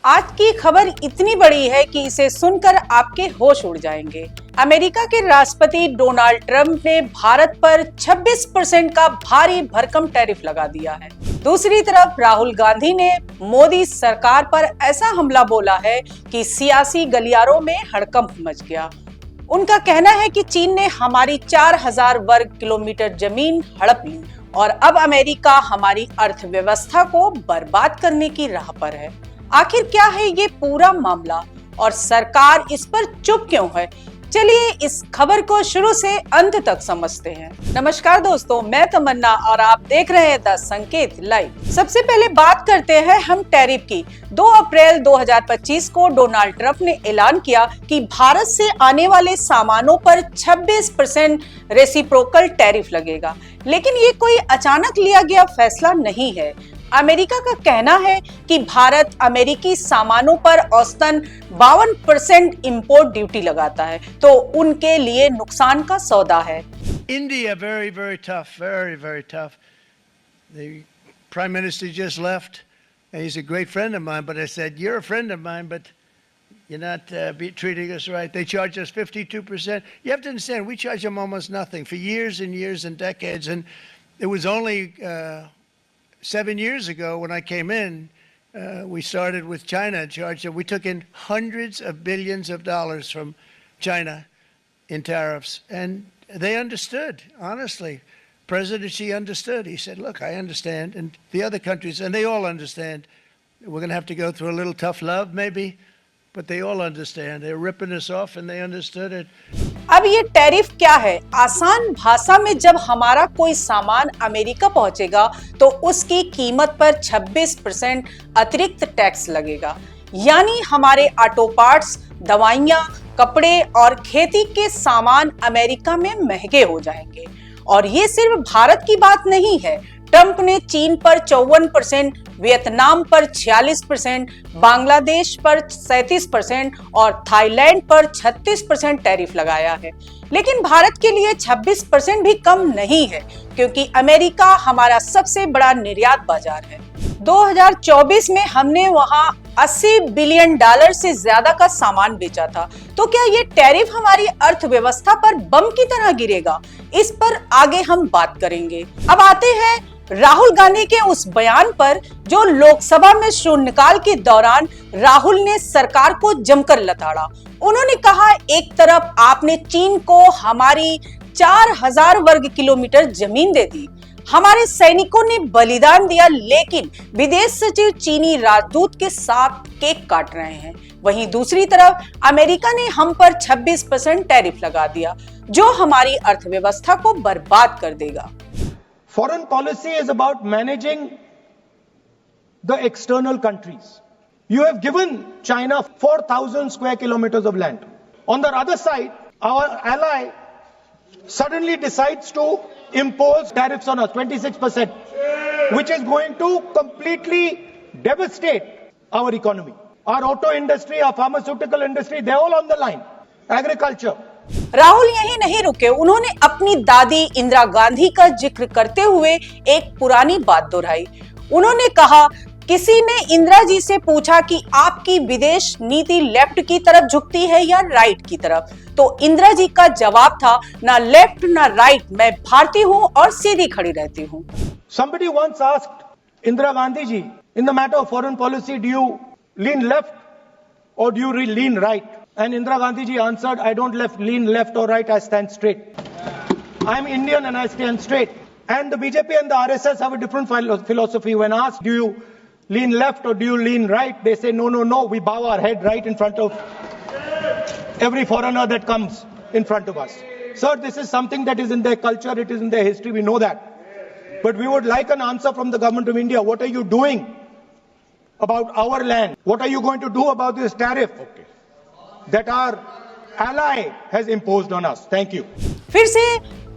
आज की खबर इतनी बड़ी है कि इसे सुनकर आपके होश उड़ जाएंगे। अमेरिका के राष्ट्रपति डोनाल्ड ट्रंप ने भारत पर 26% का भारी भरकम टैरिफ लगा दिया है। दूसरी तरफ राहुल गांधी ने मोदी सरकार पर ऐसा हमला बोला है कि सियासी गलियारों में हड़कंप मच गया। उनका कहना है कि चीन ने हमारी 4000 वर्ग किलोमीटर जमीन हड़प ली और अब अमेरिका हमारी अर्थव्यवस्था को बर्बाद करने की राह पर है। आखिर क्या है ये पूरा मामला और सरकार इस पर चुप क्यों है? चलिए इस खबर को शुरू से अंत तक समझते हैं। नमस्कार दोस्तों, मैं तमन्ना और आप देख रहे हैं द संकेत लाइव। सबसे पहले बात करते हैं हम टैरिफ की। 2 अप्रैल 2025 को डोनाल्ड ट्रंप ने ऐलान किया कि भारत से आने वाले सामानों पर 26% रेसिप्रोकल टैरिफ लगेगा। लेकिन ये कोई अचानक लिया गया फैसला नहीं है। अमेरिका का कहना है कि भारत अमेरिकी सामानों पर औसतन 52% इंपोर्ट ड्यूटी लगाता है, तो उनके लिए नुकसान का सौदा है। India, very tough, very tough. The Prime Minister just left. He's a great friend of mine, but I said, you're a friend of mine, but you're not treating us right. They charge us 52%. You have to understand, we charge them almost nothing for years and years and decades, and it was only 7 years ago when I came in, we started with China and charged them. We took in hundreds of billions of dollars from China in tariffs, and they understood, honestly. President Xi understood. He said, look, I understand, and the other countries, and they all understand. We're going to have to go through a little tough love maybe, but they all understand. They're ripping us off and they understood it. अब ये tariff क्या है? आसान भाषा में, जब हमारा कोई सामान अमेरिका पहुंचेगा तो उसकी कीमत पर 26% अतिरिक्त टैक्स लगेगा। यानी हमारे ऑटो पार्ट्स, दवाइयां, कपड़े और खेती के सामान अमेरिका में महंगे हो जाएंगे। और ये सिर्फ भारत की बात नहीं है। ट्रंप ने चीन पर 54%, वियतनाम पर 46%, बांग्लादेश पर 37% और थाईलैंड पर 36% टैरिफ लगाया है। लेकिन भारत के लिए 26% भी कम नहीं है, क्योंकि अमेरिका हमारा सबसे बड़ा निर्यात बाजार है। 2024 में हमने वहां $80 बिलियन से ज्यादा का सामान बेचा था। तो क्या ये टैरिफ हमारी अर्थव्यवस्था पर बम की तरह गिरेगा? इस पर आगे हम बात करेंगे। अब आते हैं राहुल गांधी के उस बयान पर, जो लोकसभा में शून्यकाल के दौरान राहुल ने सरकार को जमकर लताड़ा। उन्होंने कहा, एक तरफ आपने चीन को हमारी 4000 वर्ग किलोमीटर जमीन दे दी, हमारे सैनिकों ने बलिदान दिया, लेकिन विदेश सचिव चीनी राजदूत के साथ केक काट रहे हैं। वहीं दूसरी तरफ अमेरिका ने हम पर 26% टैरिफ लगा दिया, जो हमारी अर्थव्यवस्था को बर्बाद कर देगा। Foreign policy is about managing the external countries. You have given China 4,000 square kilometers of land. On the other side, our ally suddenly decides to impose tariffs on us, 26%, which is going to completely devastate our economy. Our auto industry, our pharmaceutical industry, they're all on the line. Agriculture. Rahul यही नहीं रुके, उन्होंने अपनी दादी इंदिरा गांधी का जिक्र करते हुए एक पुरानी बात दोहराई। उन्होंने कहा, किसी ने इंदिरा जी से पूछा कि आपकी विदेश नीति लेफ्ट की तरफ झुकती है या राइट की तरफ, तो इंदिरा जी का जवाब था, ना लेफ्ट ना राइट, मैं भारतीय हूँ और सीधी खड़ी रहती हूँ। Somebody once asked Indira Gandhi ji, in the matter of foreign policy, do you lean left or do you lean right? And Indira Gandhi ji answered, I don't lean left or right, I stand straight. I'm Indian and I stand straight. And the BJP and the RSS have a different philosophy. When asked, do you lean left or do you lean right? They say, no, we bow our head right in front of every foreigner that comes in front of us. Sir, this is something that is in their culture, it is in their history, we know that. But we would like an answer from the government of India. What are you doing about our land? What are you going to do about this tariff that our ally has imposed on us? Thank you. फिर से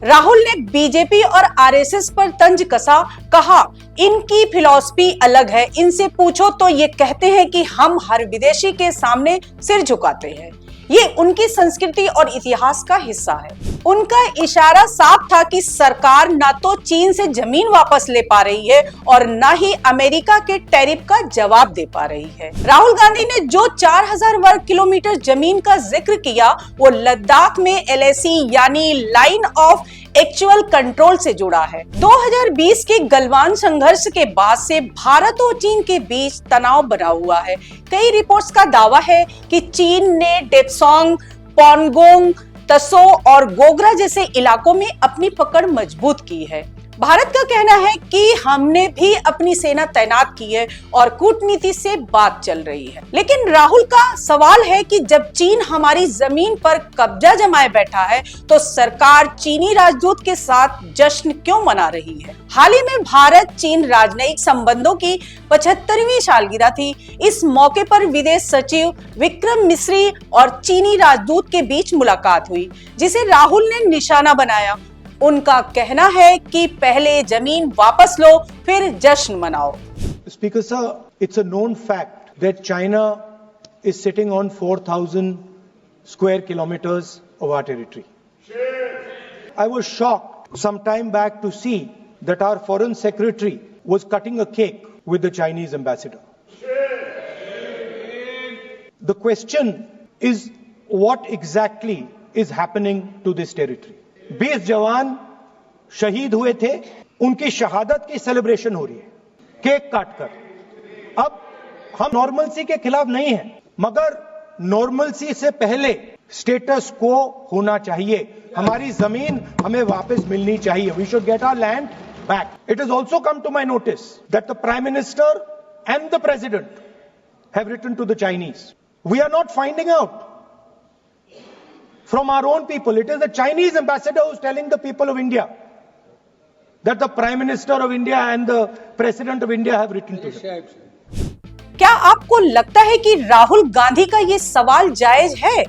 राहुल ने BJP और RSS पर तंज कसा। कहा, इनकी philosophy अलग है, इनसे पूछो तो ये कहते हैं कि हम हर विदेशी के सामने सिर झुकाते हैं। ये उनकी संस्कृति और इतिहास का हिस्सा है। उनका इशारा साफ था कि सरकार ना तो चीन से जमीन वापस ले पा रही है और ना ही अमेरिका के टैरिफ का जवाब दे पा रही है। राहुल गांधी ने जो 4000 वर्ग किलोमीटर जमीन का जिक्र किया वो लद्दाख में LAC यानी लाइन ऑफ एक्चुअल कंट्रोल से जुड़ा है। 2020 के गलवान संघर्ष के बाद से भारत और चीन के बीच तनाव बना हुआ है। कई रिपोर्ट्स का दावा है कि चीन ने डेप्सोंग, पॉनगोंग, तसो और गोगरा जैसे इलाकों में अपनी पकड़ मजबूत की है। भारत का कहना है कि हमने भी अपनी सेना तैनात की है और कूटनीति से बात चल रही है। लेकिन राहुल का सवाल है कि जब चीन हमारी जमीन पर कब्जा जमाए बैठा है तो सरकार चीनी राजदूत के साथ जश्न क्यों मना रही है? हाल ही में भारत चीन राजनयिक संबंधों की 75वीं सालगिरह थी। इस मौके पर विदेश सचिव विक्रम मिस्री और चीनी राजदूत के बीच मुलाकात हुई, जिसे राहुल ने निशाना बनाया। उनका कहना है कि पहले जमीन वापस लो, फिर जश्न मनाओ। Speaker sir, it's a known fact that China is sitting on 4,000 square kilometers of our territory. I was shocked some time back to see that our foreign secretary was cutting a cake with the Chinese ambassador. The question is, what exactly is happening to this territory? 20 जवान शहीद हुए थे, उनकी शहादत की celebration हो रही है केक काटकर। अब हम नॉर्मलसी के खिलाफ नहीं हैं, मगर नॉर्मलसी से पहले स्टेटस को होना चाहिए। हमारी जमीन हमें वापस मिलनी चाहिए। We should get our land back. It is also come to my notice that the prime minister and the president have written to the Chinese. We are not finding out from our own people. It is the Chinese ambassador who's telling the people of India that the Prime Minister of India and the President of India have written to them. क्या आपको लगता है कि राहुल गांधी का ये सवाल जायज है?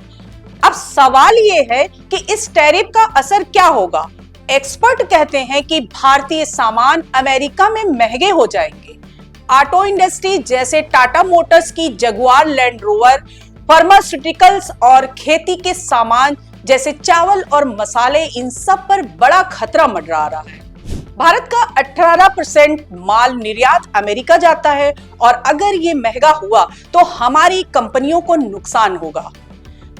अब सवाल ये है कि इस टैरिफ का असर क्या होगा। एक्सपर्ट कहते हैं कि भारतीय सामान अमेरिका में महंगे हो जाएंगे। ऑटो इंडस्ट्री जैसे टाटा मोटर्स की जगुआर लैंड रोवर, फार्मास्यूटिकल्स और खेती के सामान जैसे चावल और मसाले, इन सब पर बड़ा खतरा मंडरा रहा है। भारत का 18% माल निर्यात अमेरिका जाता है और अगर ये महंगा हुआ तो हमारी कंपनियों को नुकसान होगा,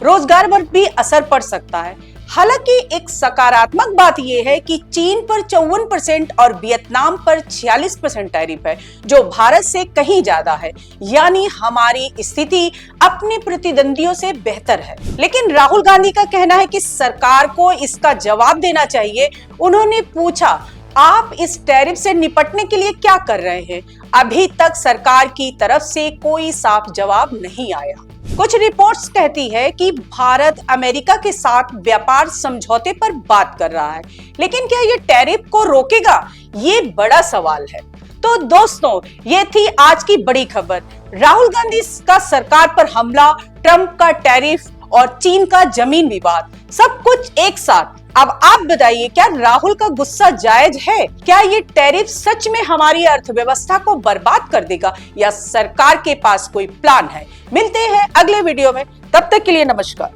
रोजगार पर भी असर पड़ सकता है। हालांकि एक सकारात्मक बात यह है कि चीन पर 54% और वियतनाम पर 46% टैरिफ है, जो भारत से कहीं ज्यादा है, यानी हमारी स्थिति अपने प्रतिद्वंदियों से बेहतर है। लेकिन राहुल गांधी का कहना है कि सरकार को इसका जवाब देना चाहिए। उन्होंने पूछा, आप इस टैरिफ से निपटने के लिए क्या कर रहे हैं? अभी तक सरकार की तरफ से कोई साफ जवाब नहीं आया। कुछ रिपोर्ट्स कहती है कि भारत अमेरिका के साथ व्यापार समझौते पर बात कर रहा है, लेकिन क्या ये टैरिफ को रोकेगा? ये बड़ा सवाल है। तो दोस्तों, ये थी आज की बड़ी खबर। राहुल गांधी का सरकार पर हमला, ट्रंप का टैरिफ और चीन का जमीन विवाद, सब कुछ एक साथ। अब आप बताइए, क्या राहुल का गुस्सा जायज है? क्या ये टैरिफ सच में हमारी अर्थव्यवस्था को बर्बाद कर देगा या सरकार के पास कोई प्लान है? मिलते हैं अगले वीडियो में, तब तक के लिए नमस्कार।